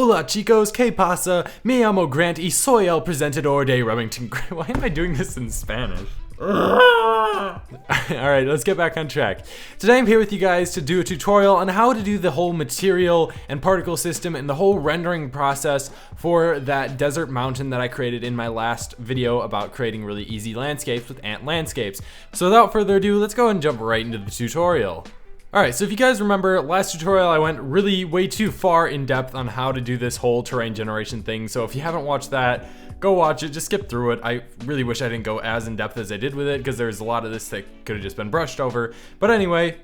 Hola chicos, ¿qué pasa? Me llamo Grant y soy el presentador de Remington Creative. Why am I doing this in Spanish? Alright, let's get back on track. Today I'm here with you guys to do a tutorial on how to do the whole material and particle system and the whole rendering process for that desert mountain that I created in my last video about creating really easy landscapes with ant landscapes. So without further ado, let's go and jump right into the tutorial. Alright, so if you guys remember, last tutorial I went really way too far in depth on how to do this whole terrain generation thing, so if you haven't watched that, go watch it, just skip through it. I really wish I didn't go as in depth as I did with it, because there's a lot of this that could have just been brushed over. But anyway,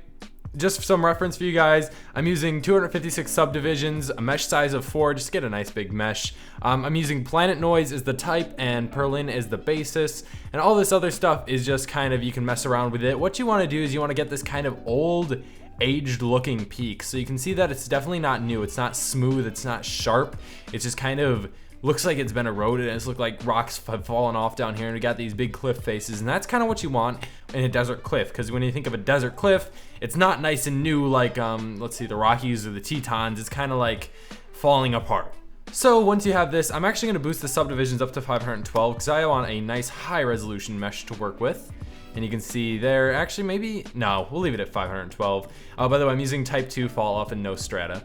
just for some reference for you guys, I'm using 256 subdivisions, a mesh size of 4, just to get a nice big mesh. I'm using planet noise as the type and Perlin as the basis, and all this other stuff is just kind of, you can mess around with it. What you want to do is you want to get this kind of old, aged looking peak. So you can see that it's definitely not new, it's not smooth, it's not sharp, it's just kind of looks like it's been eroded and it's looked like rocks have fallen off down here, and we got these big cliff faces, and that's kind of what you want in a desert cliff, because when you think of a desert cliff, it's not nice and new like let's see, the Rockies or the Tetons. It's kind of like falling apart. So once you have this, I'm actually going to boost the subdivisions up to 512 because I want a nice high resolution mesh to work with. And you can see there, actually maybe, no, we'll leave it at 512. By the way, I'm using type 2 fall off and no strata.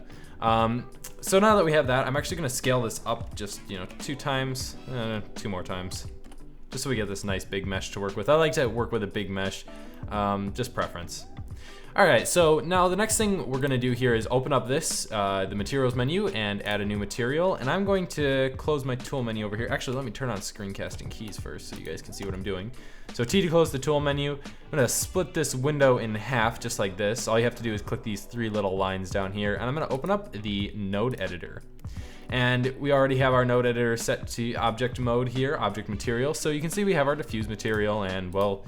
So now that we have that, I'm actually gonna scale this up just, 2 more times. Just so we get this nice big mesh to work with. I like to work with a big mesh, just preference. Alright, so now the next thing we're gonna do here is open up this, the materials menu, and add a new material. And I'm going to close my tool menu over here. Actually, let me turn on screencasting keys first so you guys can see what I'm doing. So T to close the tool menu. I'm gonna split this window in half just like this. All you have to do is click these 3 little lines down here, and I'm gonna open up the node editor. And we already have our node editor set to object mode here, object material. So you can see we have our diffuse material, and well,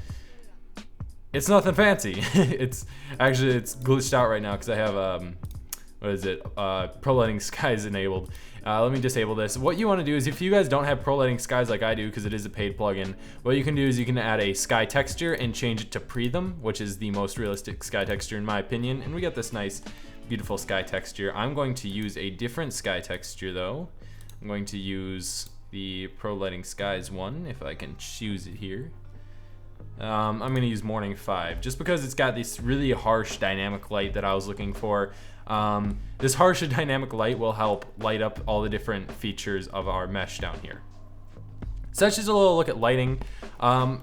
it's nothing fancy. It's glitched out right now because I have pro lighting skies enabled. Let me disable this. What you want to do is, if you guys don't have pro lighting skies like I do, because it is a paid plugin, what you can do is you can add a sky texture and change it to Prism, which is the most realistic sky texture in my opinion, and we get this nice beautiful sky texture. I'm going to use a different sky texture though. I'm going to use the pro lighting skies one, if I can choose it here. I'm going to use Morning 5 just because it's got this really harsh dynamic light that I was looking for. This harsh dynamic light will help light up all the different features of our mesh down here. So that's just a little look at lighting.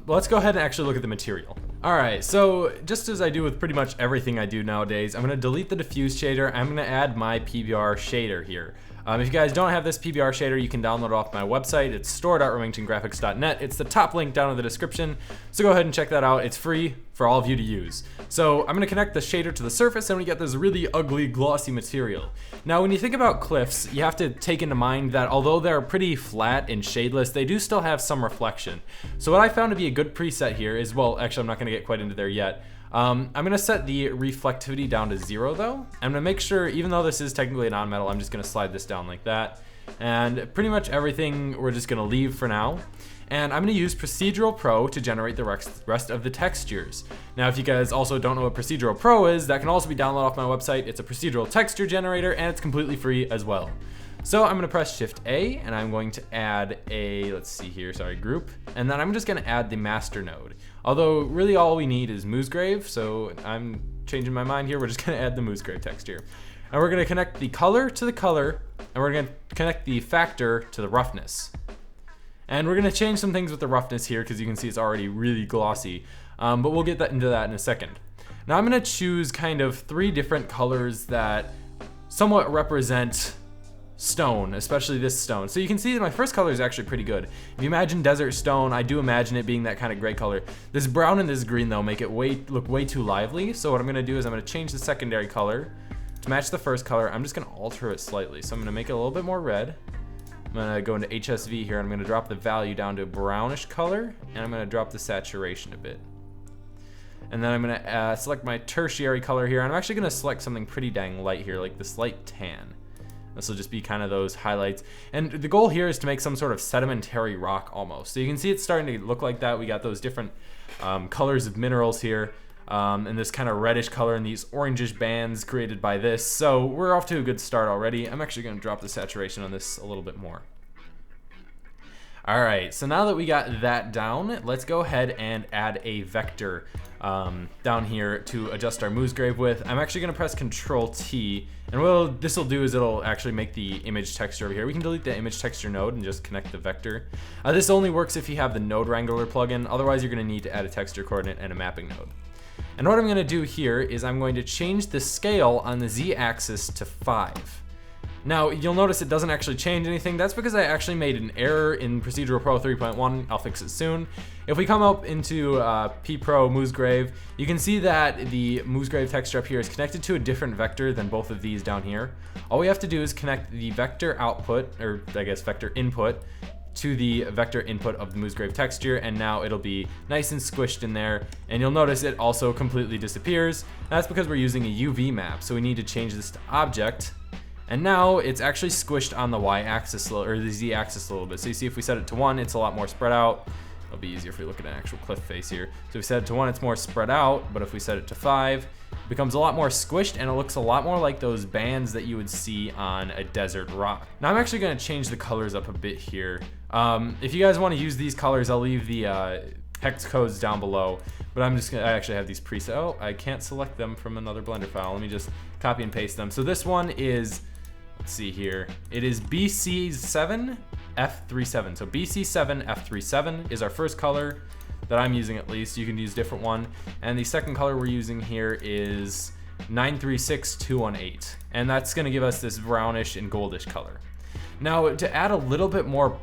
Let's go ahead and actually look at the material. Alright, so just as I do with pretty much everything I do nowadays, I'm going to delete the diffuse shader. I'm going to add my PBR shader here. If you guys don't have this PBR shader, you can download it off my website. It's store.remingtongraphics.net. It's the top link down in the description, so go ahead and check that out. It's free for all of you to use. So I'm going to connect the shader to the surface, and we get this really ugly, glossy material. Now, when you think about cliffs, you have to take into mind that although they're pretty flat and shadeless, they do still have some reflection. So what I found to be a good preset here is, well, actually I'm not going to get quite into there yet. I'm going to set the reflectivity down to 0 though. I'm going to make sure, even though this is technically a non-metal, I'm just going to slide this down like that. And pretty much everything we're just going to leave for now. And I'm going to use Procedural Pro to generate the rest of the textures. Now, if you guys also don't know what Procedural Pro is, that can also be downloaded off my website. It's a procedural texture generator, and it's completely free as well. So I'm going to press Shift A, and I'm going to add a, group. And then I'm just going to add the master node. Although really all we need is Moosegrave, so I'm changing my mind here. We're just going to add the Moosegrave texture. And we're going to connect the color to the color, and we're going to connect the factor to the roughness. And we're going to change some things with the roughness here because you can see it's already really glossy, but we'll get into that in a second. Now I'm going to choose kind of 3 different colors that somewhat represent stone, especially this stone. So you can see that my first color is actually pretty good. If you imagine desert stone, I do imagine it being that kind of gray color. This brown and this green though make it look way too lively. So what I'm going to do is I'm going to change the secondary color to match the first color. I'm just going to alter it slightly. So I'm going to make it a little bit more red. I'm going to go into HSV here, and I'm going to drop the value down to a brownish color, and I'm going to drop the saturation a bit. And then I'm going to select my tertiary color here, and I'm actually going to select something pretty dang light here, like this light tan. This will just be kind of those highlights. And the goal here is to make some sort of sedimentary rock almost. So you can see it's starting to look like that. We got those different colors of minerals here. and this kind of reddish color and these orangish bands created by this. So we're off to a good start already. I'm actually going to drop the saturation on this a little bit more. Alright, so now that we got that down, let's go ahead and add a vector down here to adjust our Musgrave with. I'm actually going to press Control T, and what this will do is it'll actually make the image texture over here. We can delete the image texture node and just connect the vector. This only works if you have the Node Wrangler plugin, otherwise you're going to need to add a texture coordinate and a mapping node. And what I'm going to do here is I'm going to change the scale on the Z-axis to 5. Now, you'll notice it doesn't actually change anything. That's because I actually made an error in Procedural Pro 3.1. I'll fix it soon. If we come up into P Pro Musgrave, you can see that the Musgrave texture up here is connected to a different vector than both of these down here. All we have to do is connect the vector output, or I guess vector input, to the vector input of the Musgrave texture, and now it'll be nice and squished in there. And you'll notice it also completely disappears. That's because we're using a UV map, so we need to change this to object. And now it's actually squished on the y-axis or the z-axis a little bit. So you see if we set it to 1, it's a lot more spread out. It'll be easier if we look at an actual cliff face here. So if we set it to 1, it's more spread out, but if we set it to 5, it becomes a lot more squished and it looks a lot more like those bands that you would see on a desert rock. Now I'm actually gonna change the colors up a bit here. If you guys wanna use these colors, I'll leave the hex codes down below, but I actually have these presets. Oh, I can't select them from another Blender file. Let me just copy and paste them. So this one is, let's see here. It is BC7F37. So BC7F37 is our first color that I'm using, at least. You can use a different one. And the second color we're using here is 936218. And that's gonna give us this brownish and goldish color. Now, to add a little bit more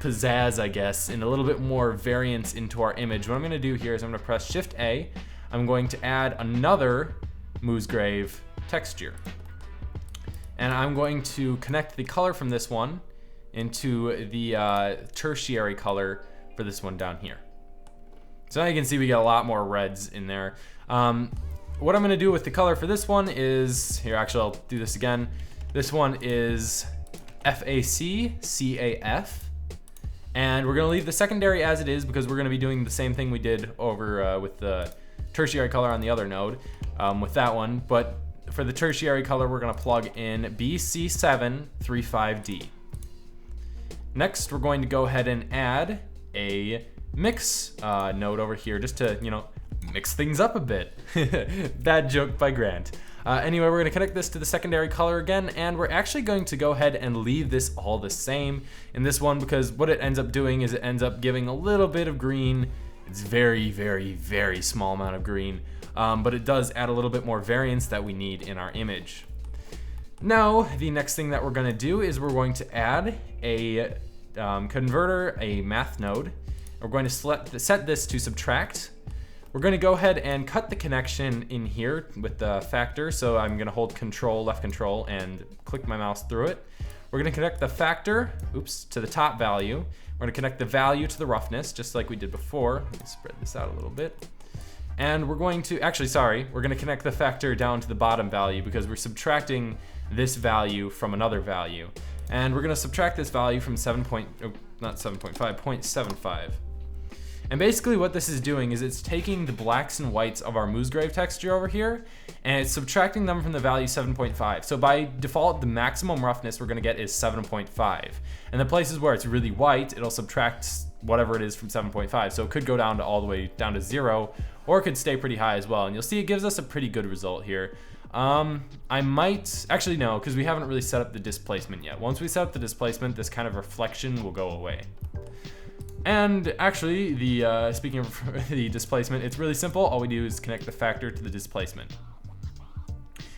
pizzazz, I guess, and a little bit more variance into our image, what I'm gonna do here is I'm gonna press Shift A. I'm going to add another Musgrave texture. And I'm going to connect the color from this one into the tertiary color for this one down here. So now you can see we got a lot more reds in there. What I'm gonna do with the color for this one is, here actually I'll do this again. This one is FAC-CAF. And we're gonna leave the secondary as it is because we're gonna be doing the same thing we did over with the tertiary color on the other node with that one. But for the tertiary color, we're gonna plug in BC735D. Next, we're going to go ahead and add a mix node over here just to, mix things up a bit. Bad joke by Grant. Anyway, we're gonna connect this to the secondary color again, and we're actually going to go ahead and leave this all the same in this one because what it ends up doing is it ends up giving a little bit of green. It's very, very, very small amount of green. But it does add a little bit more variance that we need in our image. Now, the next thing that we're gonna do is we're going to add a converter, a math node. We're going to set this to subtract. We're gonna go ahead and cut the connection in here with the factor. So I'm gonna hold left control, and click my mouse through it. We're gonna connect the factor, to the top value. We're gonna connect the value to the roughness, just like we did before. Let me spread this out a little bit. And we're going to, we're gonna connect the factor down to the bottom value because we're subtracting this value from another value. And we're gonna subtract this value from 0.75. And basically what this is doing is it's taking the blacks and whites of our Musgrave texture over here, and it's subtracting them from the value 7.5. So by default, the maximum roughness we're gonna get is 7.5. And the places where it's really white, it'll subtract whatever it is from 7.5. So it could go down to all the way down to 0, or it could stay pretty high as well. And you'll see it gives us a pretty good result here. I might, actually no, because we haven't really set up the displacement yet. Once we set up the displacement, this kind of reflection will go away. And actually, speaking of the displacement, it's really simple. All we do is connect the factor to the displacement.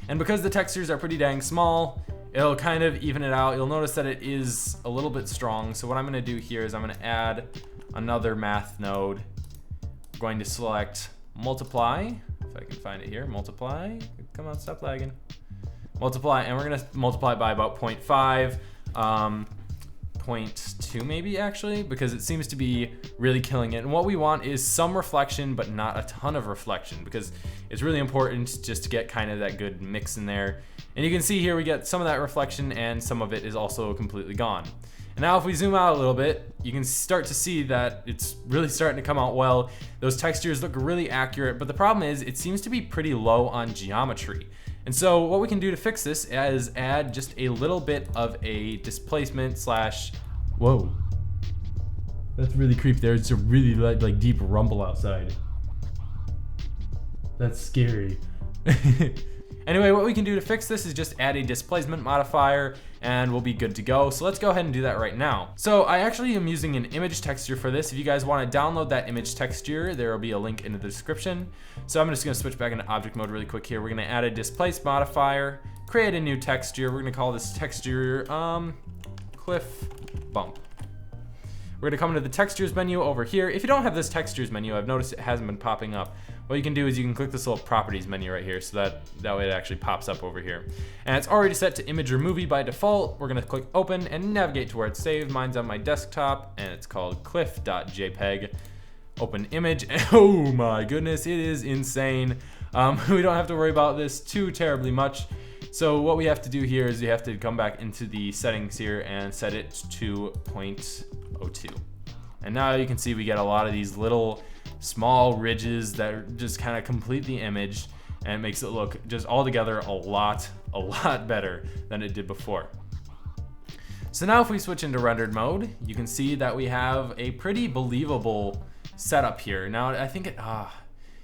And because the textures are pretty dang small, it'll kind of even it out. You'll notice that it is a little bit strong. So what I'm gonna do here is I'm gonna add another math node. I'm going to select multiply, if I can find it here, multiply. Come on, stop lagging. Multiply, and we're gonna multiply by about 0.5. 0.2 maybe actually, because it seems to be really killing it. And what we want is some reflection, but not a ton of reflection, because it's really important just to get kind of that good mix in there. And you can see here we get some of that reflection and some of it is also completely gone. And now if we zoom out a little bit, you can start to see that it's really starting to come out well. Those textures look really accurate, but the problem is it seems to be pretty low on geometry. And so what we can do to fix this is add just a little bit of a displacement slash, whoa, that's really creepy there. It's a really like deep rumble outside. That's scary. Anyway, what we can do to fix this is just add a displacement modifier and we'll be good to go. So let's go ahead and do that right now. So I actually am using an image texture for this. If you guys want to download that image texture, there will be a link in the description. So I'm just going to switch back into object mode really quick here. We're going to add a displace modifier, create a new texture. We're going to call this texture cliff bump. We're going to come into the textures menu over here. If you don't have this textures menu, I've noticed it hasn't been popping up. What you can do is you can click this little properties menu right here, so that way it actually pops up over here. And it's already set to image or movie by default. We're gonna click open and navigate to where it's saved. Mine's on my desktop and it's called cliff.jpg. Open image, oh my goodness, it is insane. We don't have to worry about this too terribly much. So what we have to do here is you have to come back into the settings here and set it to 0.02. And now you can see we get a lot of these little small ridges that are just kind of complete the image, and it makes it look just altogether a lot better than it did before. So now if we switch into rendered mode, you can see that we have a pretty believable setup here. Now I think it,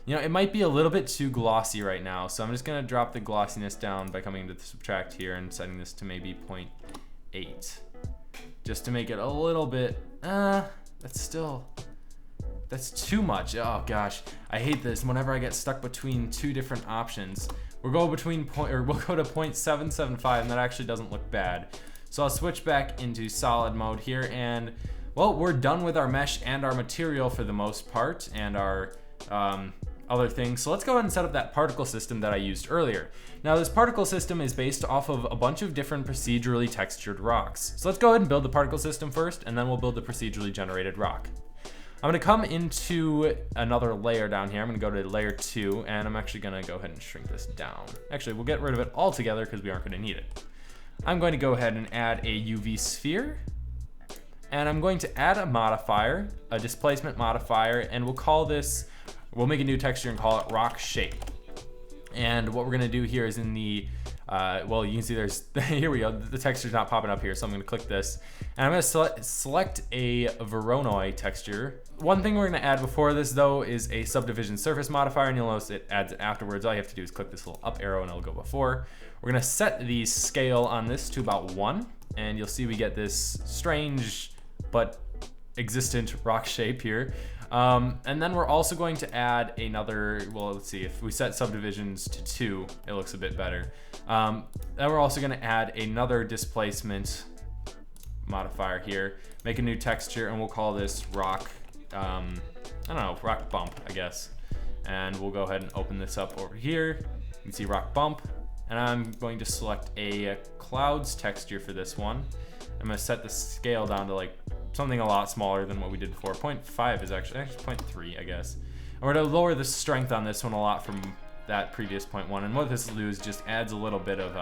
you know, it might be a little bit too glossy right now, so I'm just gonna drop the glossiness down by coming to the subtract here and setting this to maybe 0.8, just to make it a little bit, that's too much. Oh gosh, I hate this. Whenever I get stuck between two different options, we'll go to 0.775, and that actually doesn't look bad. So I'll switch back into solid mode here, and well, we're done with our mesh and our material for the most part, and our other things. So let's go ahead and set up that particle system that I used earlier. Now this particle system is based off of a bunch of different procedurally textured rocks. So let's go ahead and build the particle system first, and then we'll build the procedurally generated rock. I'm gonna come into another layer down here. I'm gonna go to layer 2, and I'm actually gonna go ahead and shrink this down. Actually, we'll get rid of it altogether because we aren't gonna need it. I'm going to go ahead and add a UV sphere, and I'm going to add a modifier, a displacement modifier, and we'll call this, we'll make a new texture and call it rock shape. And what we're gonna do here is in the, well, you can see there's, here we go, the texture's not popping up here, so I'm gonna click this. And I'm gonna select a Voronoi texture. One thing we're gonna add before this though is a subdivision surface modifier, and you'll notice it adds it afterwards. All you have to do is click this little up arrow and it'll go before. We're gonna set the scale on this to about 1, and you'll see we get this strange but existent rock shape here. And then we're also going to add another, well, let's see, if we set subdivisions to 2, it looks a bit better. Then we're also gonna add another displacement modifier here, make a new texture, and we'll call this rock, I don't know, rock bump, I guess. And we'll go ahead and open this up over here. You can see rock bump, and I'm going to select a clouds texture for this one. I'm gonna set the scale down to like something a lot smaller than what we did before. 0.5 is actually 0.3, I guess. And we're gonna lower the strength on this one a lot from that previous 0.1. And what this will do is just adds a little bit of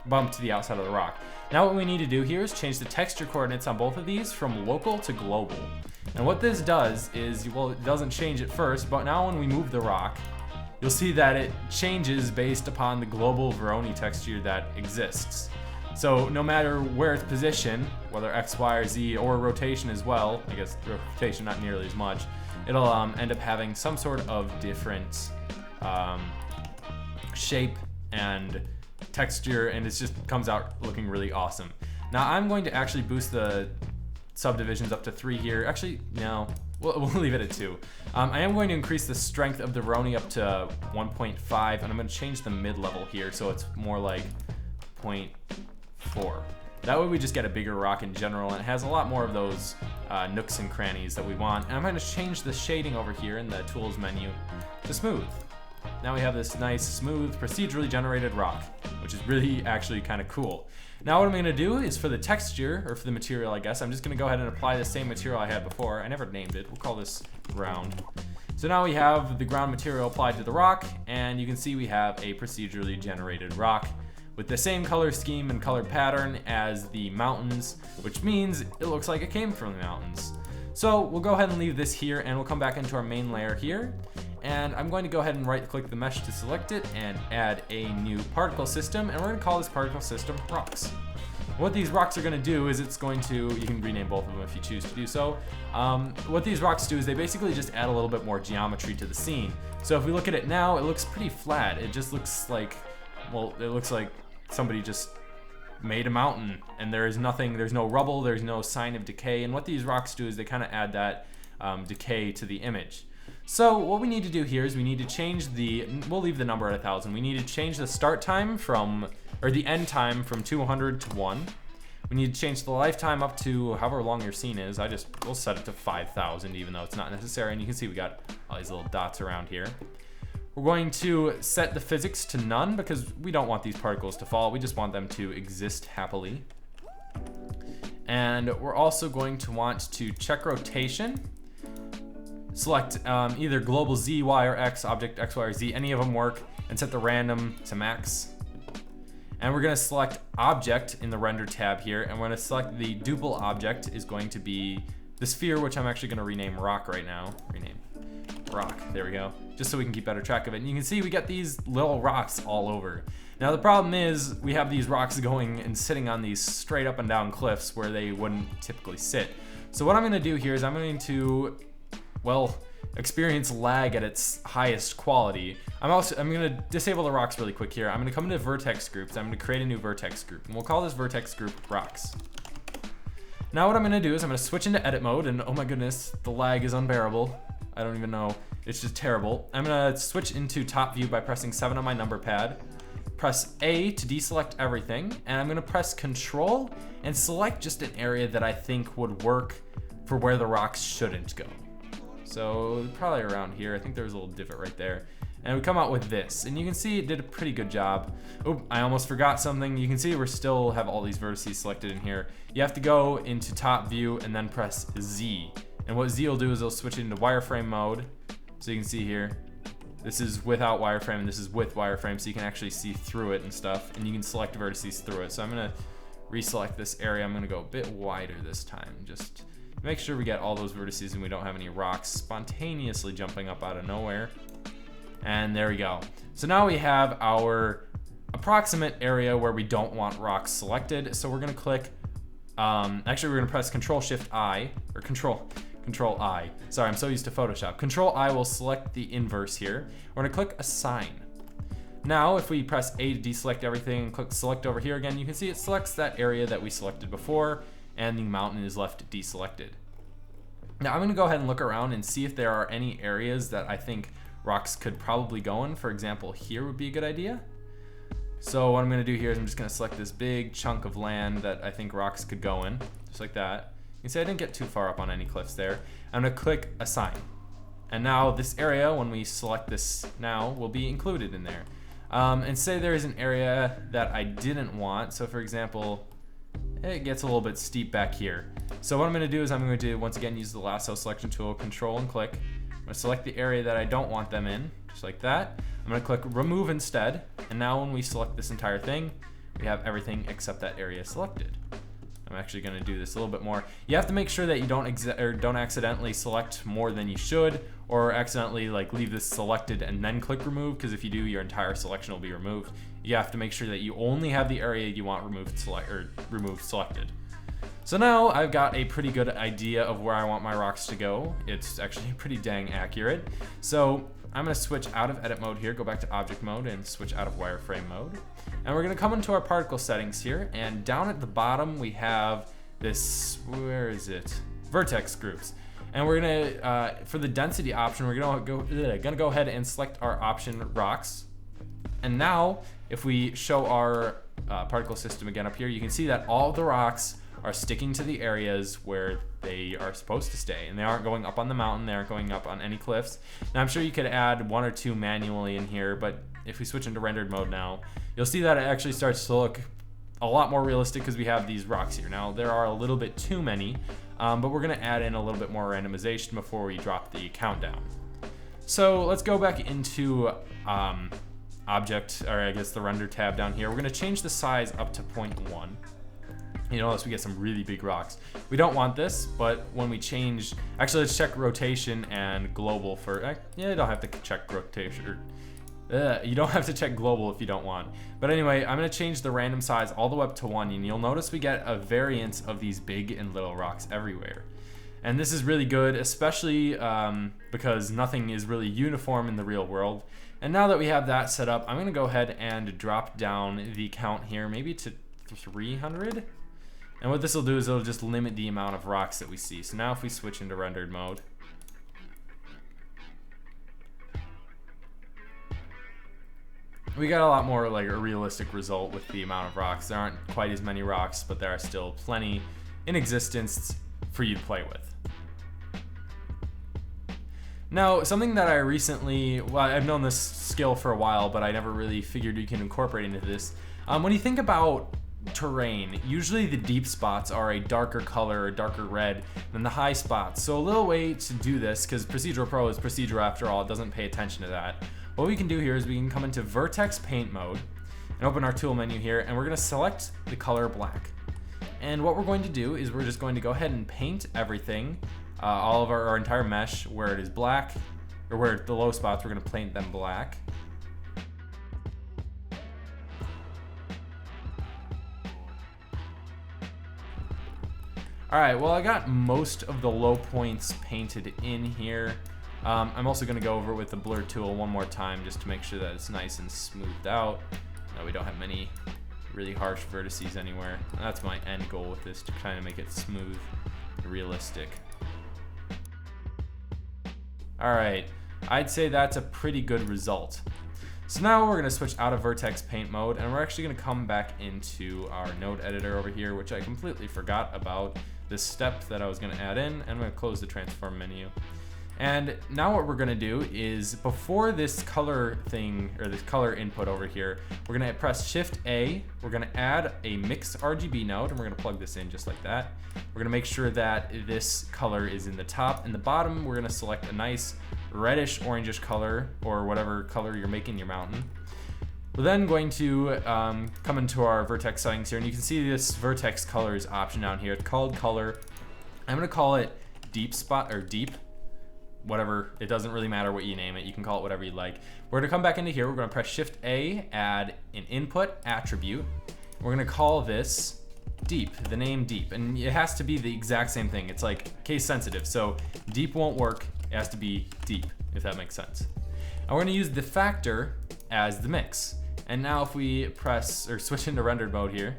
bump to the outside of the rock. Now what we need to do here is change the texture coordinates on both of these from local to global. And what this does is, well, it doesn't change at first, but now when we move the rock, you'll see that it changes based upon the global Voronoi texture that exists. So no matter where it's positioned, whether X, Y, or Z, or rotation as well, I guess rotation not nearly as much, it'll end up having some sort of different shape and texture, and it just comes out looking really awesome. Now I'm going to actually boost the subdivisions up to 3 here. Actually, no, we'll leave it at 2. I am going to increase the strength of the Voronoi up to 1.5, and I'm going to change the mid-level here so it's more like 0.4. That way we just get a bigger rock in general, and it has a lot more of those nooks and crannies that we want. And I'm going to change the shading over here in the tools menu to smooth. now we have this nice, smooth, procedurally generated rock, which is really actually kind of cool. Now what I'm going to do is for the texture, or for the material I guess, I'm just going to go ahead and apply the same material I had before. I never named it. We'll call this ground. So now we have the ground material applied to the rock, and you can see we have a procedurally generated rock with the same color scheme and color pattern as the mountains, which means it looks like it came from the mountains. So we'll go ahead and leave this here, and we'll come back into our main layer here. And I'm going to go ahead and right click the mesh to select it and add a new particle system, and we're going to call this particle system rocks. What these rocks are going to do is it's going to, you can rename both of them if you choose to do so. What these rocks do is they basically just add a little bit more geometry to the scene. So if we look at it now, it looks pretty flat. It just looks like, well, it looks like somebody just made a mountain, and there's nothing, there's no rubble, there's no sign of decay. And what these rocks do is they kind of add that decay to the image. So what we need to do here is we need to change the, we'll leave the number at 1,000. We need to change the start time from, or the end time from 200 to 1. We need to change the lifetime up to however long your scene is. We'll set it to 5,000 even though it's not necessary. And you can see we got all these little dots around here. We're going to set the physics to none because we don't want these particles to fall. We just want them to exist happily. And we're also going to want to check rotation. Select either global Z, Y, or X, object X, Y, or Z, any of them work, and set the random to max. And we're gonna select object in the render tab here, and we're gonna select the duple object is going to be the sphere, which I'm actually gonna rename rock right now. Rename rock, there we go. Just so we can keep better track of it. And you can see we got these little rocks all over. Now the problem is we have these rocks going and sitting on these straight up and down cliffs where they wouldn't typically sit. So what I'm gonna do here is I'm going to, well, experience lag at its highest quality. I'm gonna disable the rocks really quick here. I'm gonna come into vertex groups. I'm gonna create a new vertex group, and we'll call this vertex group rocks. Now what I'm gonna do is I'm gonna switch into edit mode, and oh my goodness, the lag is unbearable. I don't even know, it's just terrible. I'm gonna switch into top view by pressing 7 on my number pad. Press A to deselect everything, and I'm gonna press Control and select just an area that I think would work for where the rocks shouldn't go. So probably around here. I think there's a little divot right there. And we come out with this, and you can see it did a pretty good job. Oh, I almost forgot something. You can see we still have all these vertices selected in here. You have to go into top view and then press Z. And what Z will do is it'll switch it into wireframe mode. So you can see here, this is without wireframe and this is with wireframe, so you can actually see through it and stuff, and you can select vertices through it. So I'm gonna reselect this area. I'm gonna go a bit wider this time, just make sure we get all those vertices and we don't have any rocks spontaneously jumping up out of nowhere. And there we go. So now we have our approximate area where we don't want rocks selected. So we're gonna click, actually we're gonna press Control-Shift-I, or Control-I. Sorry, I'm so used to Photoshop. Control-I will select the inverse here. We're gonna click Assign. Now, if we press A to deselect everything and click Select over here again, you can see it selects that area that we selected before, and the mountain is left deselected. Now I'm gonna go ahead and look around and see if there are any areas that I think rocks could probably go in. For example, here would be a good idea. So what I'm gonna do here is I'm just gonna select this big chunk of land that I think rocks could go in, just like that. You can see I didn't get too far up on any cliffs there. I'm gonna click Assign. And now this area, when we select this now, will be included in there. And say there is an area that I didn't want. So for example, it gets a little bit steep back here. So what I'm gonna do is I'm going to once again use the lasso selection tool, Control and click. I'm gonna select the area that I don't want them in, just like that. I'm gonna click Remove instead, and now when we select this entire thing, we have everything except that area selected. I'm actually gonna do this a little bit more. You have to make sure that you don't accidentally select more than you should, or accidentally like leave this selected and then click Remove, because if you do, your entire selection will be removed. You have to make sure that you only have the area you want removed selected. So now I've got a pretty good idea of where I want my rocks to go. It's actually pretty dang accurate. So I'm gonna switch out of edit mode here, go back to object mode and switch out of wireframe mode. And we're gonna come into our particle settings here, and down at the bottom we have this, where is it? Vertex groups. And we're gonna, for the density option, we're gonna go ahead and select our option rocks. And now, if we show our particle system again up here, you can see that all the rocks are sticking to the areas where they are supposed to stay, and they aren't going up on the mountain, they aren't going up on any cliffs. Now I'm sure you could add 1 or 2 manually in here, but if we switch into rendered mode now, you'll see that it actually starts to look a lot more realistic because we have these rocks here. Now there are a little bit too many, but we're gonna add in a little bit more randomization before we drop the countdown. So let's go back into object, or I guess the render tab down here. We're gonna change the size up to 0.1. You notice we get some really big rocks. We don't want this, but when we change, actually let's check rotation and global for, yeah, you don't have to check rotation, you don't have to check global if you don't want. But anyway, I'm gonna change the random size all the way up to 1, and you'll notice we get a variance of these big and little rocks everywhere. And this is really good, especially because nothing is really uniform in the real world. And now that we have that set up, I'm gonna go ahead and drop down the count here, maybe to 300. And what this will do is it'll just limit the amount of rocks that we see. So now if we switch into rendered mode, we got a lot more like a realistic result with the amount of rocks. There aren't quite as many rocks, but there are still plenty in existence for you to play with. Now, something that I recently, well, I've known this skill for a while, but I never really figured you can incorporate into this. When you think about terrain, usually the deep spots are a darker color or darker red than the high spots. So a little way to do this, because Procedural Pro is procedural after all, it doesn't pay attention to that. What we can do here is we can come into Vertex Paint mode and open our tool menu here, and we're going to select the color black. And what we're going to do is we're just going to go ahead and paint everything, all of our entire mesh where it is black, or where the low spots, we're going to paint them black. Alright, well I got most of the low points painted in here. I'm also going to go over it with the blur tool one more time just to make sure that it's nice and smoothed out. No, we don't have many really harsh vertices anywhere. That's my end goal with this, to kind of make it smooth and realistic. Alright, I'd say that's a pretty good result. So now we're going to switch out of Vertex Paint mode, and we're actually going to come back into our node editor over here, which I completely forgot about this step that I was going to add in, and I'm going to close the transform menu. And now what we're going to do is, before this color thing, or this color input over here, we're going to press Shift A, we're going to add a mix RGB node, and we're going to plug this in just like that. We're going to make sure that this color is in the top, and the bottom we're going to select a nice reddish orangish color, or whatever color you're making your mountain. We're then going to come into our vertex settings here, and you can see this vertex colors option down here. It's called color. I'm going to call it deep spot, or deep, whatever. It doesn't really matter what you name it. You can call it whatever you like. We're going to come back into here. We're going to press Shift A, add an input attribute. We're going to call this deep, the name deep, and it has to be the exact same thing. It's like case sensitive, so deep won't work. It has to be deep, if that makes sense. And we're going to use the factor as the mix. And now if we press or switch into rendered mode here,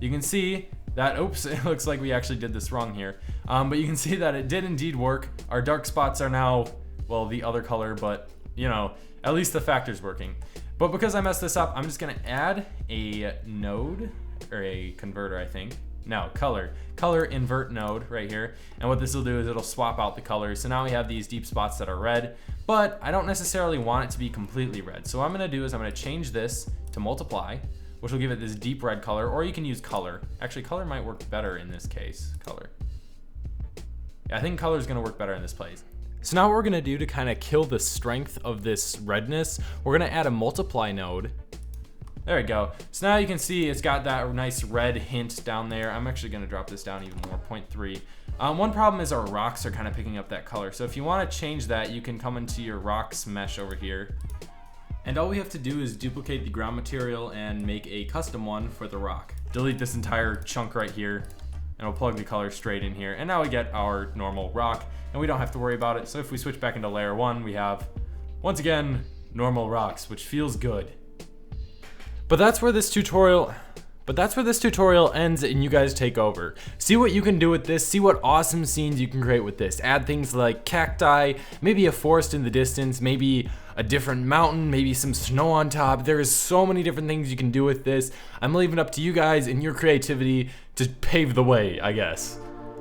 you can see that, oops, it looks like we actually did this wrong here. But you can see that it did indeed work. Our dark spots are now, well, the other color, but you know, at least the factor's working. But because I messed this up, I'm just gonna add a node, or a converter, I think. No, color invert node right here. And what this will do is it'll swap out the colors. So now we have these deep spots that are red, but I don't necessarily want it to be completely red. So what I'm gonna do is I'm gonna change this to multiply, which will give it this deep red color, or you can use color. Actually, color might work better in this case, color. Yeah, I think color is gonna work better in this place. So now what we're gonna do to kind of kill the strength of this redness, we're gonna add a multiply node. There we go. So now you can see it's got that nice red hint down there. I'm actually gonna drop this down even more, 0.3. One problem is our rocks are kind of picking up that color. So if you wanna change that, you can come into your rocks mesh over here. And all we have to do is duplicate the ground material and make a custom one for the rock. Delete this entire chunk right here, and we'll plug the color straight in here. And now we get our normal rock, and we don't have to worry about it. So if we switch back into layer 1, we have, once again, normal rocks, which feels good. But that's where this tutorial, But that's where this tutorial ends and you guys take over. See what you can do with this, see what awesome scenes you can create with this. Add things like cacti, maybe a forest in the distance, maybe a different mountain, maybe some snow on top. There is so many different things you can do with this. I'm leaving it up to you guys and your creativity to pave the way, I guess.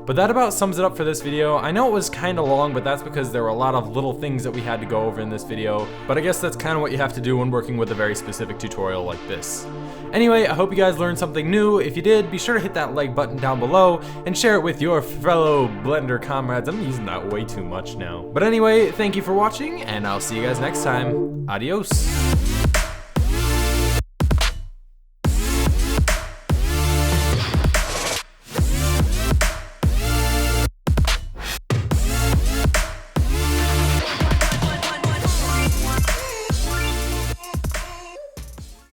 But that about sums it up for this video. I know it was kind of long, but that's because there were a lot of little things that we had to go over in this video. But I guess that's kind of what you have to do when working with a very specific tutorial like this. Anyway, I hope you guys learned something new. If you did, be sure to hit that like button down below and share it with your fellow Blender comrades. I'm using that way too much now. But anyway, thank you for watching, and I'll see you guys next time. Adios.